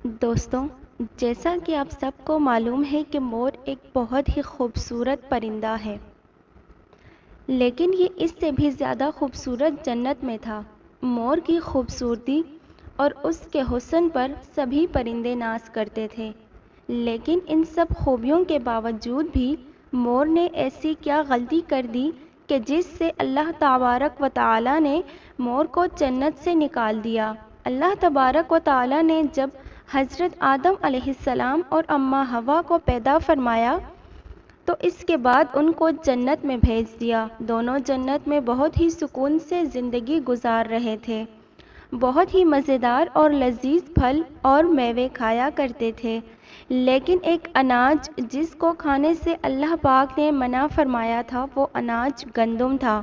دوستوں، جیسا کہ آپ سب کو معلوم ہے کہ مور ایک بہت ہی خوبصورت پرندہ ہے، لیکن یہ اس سے بھی زیادہ خوبصورت جنت میں تھا۔ مور کی خوبصورتی اور اس کے حسن پر سبھی پرندے ناز کرتے تھے، لیکن ان سب خوبیوں کے باوجود بھی مور نے ایسی کیا غلطی کر دی کہ جس سے اللہ تبارک و تعالیٰ نے مور کو جنت سے نکال دیا۔ اللہ تبارک و تعالیٰ نے جب حضرت آدم علیہ السلام اور اماں حوا کو پیدا فرمایا تو اس کے بعد ان کو جنت میں بھیج دیا۔ دونوں جنت میں بہت ہی سکون سے زندگی گزار رہے تھے، بہت ہی مزیدار اور لذیذ پھل اور میوے کھایا کرتے تھے، لیکن ایک اناج جس کو کھانے سے اللہ پاک نے منع فرمایا تھا وہ اناج گندم تھا۔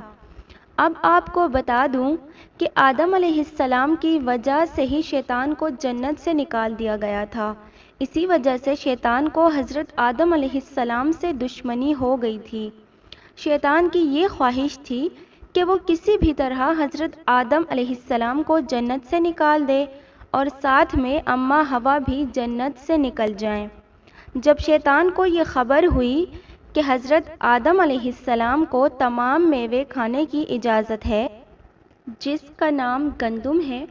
اب آپ کو بتا دوں کہ آدم علیہ السلام کی وجہ سے ہی شیطان کو جنت سے نکال دیا گیا تھا۔ اسی وجہ سے شیطان کو حضرت آدم علیہ السلام سے دشمنی ہو گئی تھی۔ شیطان کی یہ خواہش تھی کہ وہ کسی بھی طرح حضرت آدم علیہ السلام کو جنت سے نکال دے اور ساتھ میں اماں حوا بھی جنت سے نکل جائیں۔ جب شیطان کو یہ خبر ہوئی کہ حضرت آدم علیہ السلام کو تمام میوے کھانے کی اجازت ہے، جس کا نام گندم ہے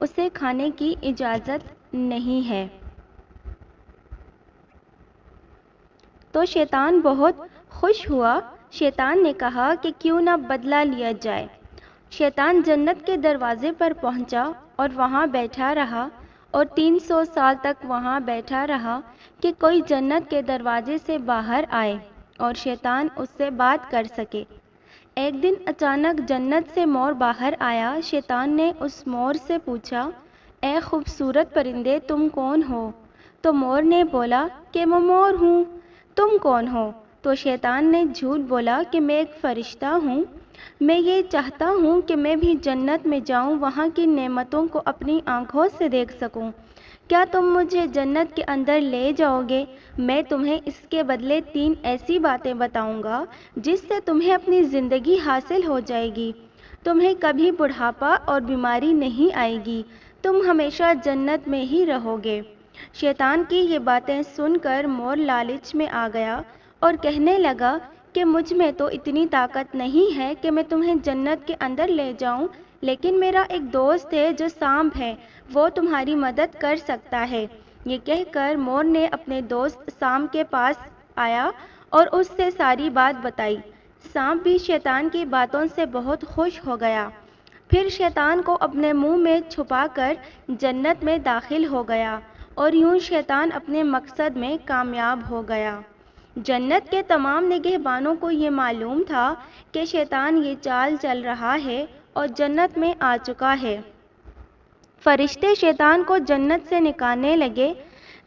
اسے کھانے کی اجازت نہیں ہے، تو شیطان بہت خوش ہوا۔ شیطان نے کہا کہ کیوں نہ بدلہ لیا جائے۔ شیطان جنت کے دروازے پر پہنچا اور وہاں بیٹھا رہا اور 300 سال تک وہاں بیٹھا رہا کہ کوئی جنت کے دروازے سے باہر آئے اور شیطان اس سے بات کر سکے۔ ایک دن اچانک جنت سے مور باہر آیا۔ شیطان نے اس مور سے پوچھا، اے خوبصورت پرندے، تم کون ہو؟ تو مور نے بولا کہ میں مور ہوں۔ تم کون ہو؟ تو شیطان نے جھوٹ بولا کہ میں ایک فرشتہ ہوں، میں یہ چاہتا ہوں کہ میں بھی جنت میں جاؤں، وہاں کی نعمتوں کو اپنی آنکھوں سے دیکھ سکوں۔ کیا تم مجھے جنت کے اندر لے جاؤ گے؟ میں تمہیں اس کے بدلے 3 ایسی باتیں بتاؤں گا جس سے تمہیں اپنی زندگی حاصل ہو جائے گی۔ تمہیں کبھی بڑھاپا اور بیماری نہیں آئے گی، تم ہمیشہ جنت میں ہی رہو گے۔ شیطان کی یہ باتیں سن کر مور لالچ میں آ گیا اور کہنے لگا کہ مجھ میں تو اتنی طاقت نہیں ہے کہ میں تمہیں جنت کے اندر لے جاؤں، لیکن میرا ایک دوست ہے جو سانپ ہے، وہ تمہاری مدد کر سکتا ہے۔ یہ کہہ کر مور نے اپنے دوست سانپ کے پاس آیا اور اس سے ساری بات بتائی۔ سانپ بھی شیطان کی باتوں سے بہت خوش ہو گیا، پھر شیطان کو اپنے منہ میں چھپا کر جنت میں داخل ہو گیا اور یوں شیطان اپنے مقصد میں کامیاب ہو گیا۔ جنت کے تمام نگہبانوں کو یہ معلوم تھا کہ شیطان یہ چال چل رہا ہے اور جنت میں آ چکا ہے۔ فرشتے شیطان کو جنت سے نکالنے لگے،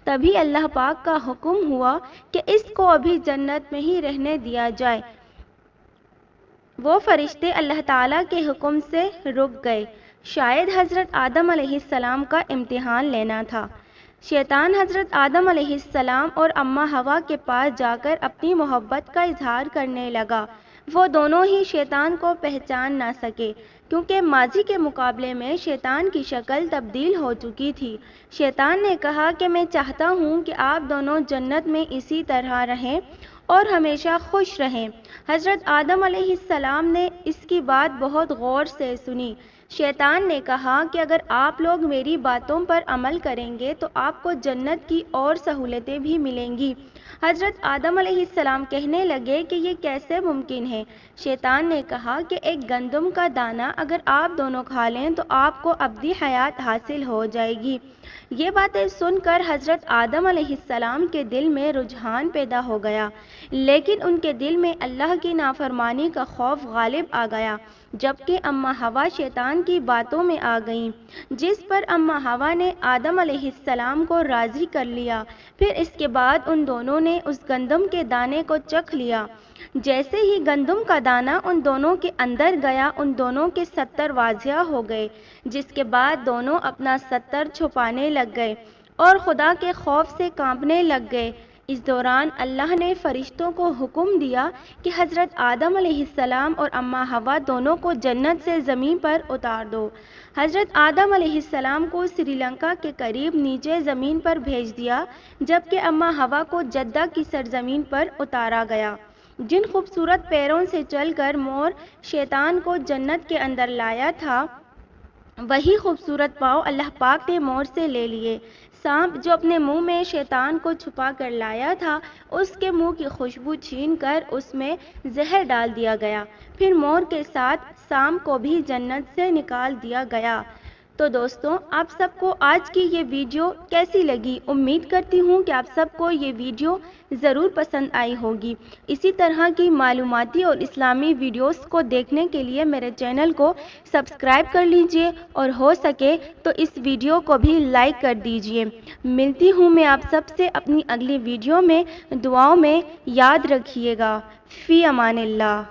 تبھی اللہ پاک کا حکم ہوا کہ اس کو ابھی جنت میں ہی رہنے دیا جائے۔ وہ فرشتے اللہ تعالیٰ کے حکم سے رک گئے۔ شاید حضرت آدم علیہ السلام کا امتحان لینا تھا۔ شیطان حضرت آدم علیہ السلام اور اماں حوا کے پاس جا کر اپنی محبت کا اظہار کرنے لگا۔ وہ دونوں ہی شیطان کو پہچان نہ سکے، کیونکہ ماضی کے مقابلے میں شیطان کی شکل تبدیل ہو چکی تھی۔ شیطان نے کہا کہ میں چاہتا ہوں کہ آپ دونوں جنت میں اسی طرح رہیں اور ہمیشہ خوش رہیں۔ حضرت آدم علیہ السلام نے اس کی بات بہت غور سے سنی۔ شیطان نے کہا کہ اگر آپ لوگ میری باتوں پر عمل کریں گے تو آپ کو جنت کی اور سہولتیں بھی ملیں گی۔ حضرت آدم علیہ السلام کہنے لگے کہ یہ کیسے ممکن ہے؟ شیطان نے کہا کہ ایک گندم کا دانہ اگر آپ دونوں کھا لیں تو آپ کو ابدی حیات حاصل ہو جائے گی۔ یہ باتیں سن کر حضرت آدم علیہ السلام کے دل میں رجحان پیدا ہو گیا، لیکن ان کے دل میں اللہ کی نافرمانی کا خوف غالب آ گیا، جبکہ اماں حوا شیطان کی باتوں میں آ گئیں، جس پر اماں حوا نے آدم علیہ السلام کو راضی کر لیا۔ پھر اس کے بعد ان دونوں نے اس گندم کے دانے کو چکھ لیا۔ جیسے ہی گندم کا دانہ ان دونوں کے اندر گیا، ان دونوں کے 70 واضح ہو گئے، جس کے بعد دونوں اپنا 70 چھپانے لگ گئے اور خدا کے خوف سے کانپنے لگ گئے۔ اس دوران اللہ نے فرشتوں کو حکم دیا کہ حضرت آدم علیہ السلام اور اماں حوا دونوں کو جنت سے زمین پر اتار دو۔ حضرت آدم علیہ السلام کو سری لنکا کے قریب نیچے زمین پر بھیج دیا، جبکہ اماں حوا کو جدہ کی سرزمین پر اتارا گیا۔ جن خوبصورت پیروں سے چل کر مور شیطان کو جنت کے اندر لایا تھا، وہی خوبصورت پاؤں اللہ پاک نے مور سے لے لیے۔ سانپ جو اپنے منہ میں شیطان کو چھپا کر لایا تھا، اس کے منہ کی خوشبو چھین کر اس میں زہر ڈال دیا گیا، پھر مور کے ساتھ سانپ کو بھی جنت سے نکال دیا گیا۔ تو دوستوں، آپ سب کو آج کی یہ ویڈیو کیسی لگی؟ امید کرتی ہوں کہ آپ سب کو یہ ویڈیو ضرور پسند آئی ہوگی۔ اسی طرح کی معلوماتی اور اسلامی ویڈیوز کو دیکھنے کے لیے میرے چینل کو سبسکرائب کر لیجئے، اور ہو سکے تو اس ویڈیو کو بھی لائک کر دیجئے۔ ملتی ہوں میں آپ سب سے اپنی اگلی ویڈیو میں۔ دعاؤں میں یاد رکھیے گا۔ فی امان اللہ۔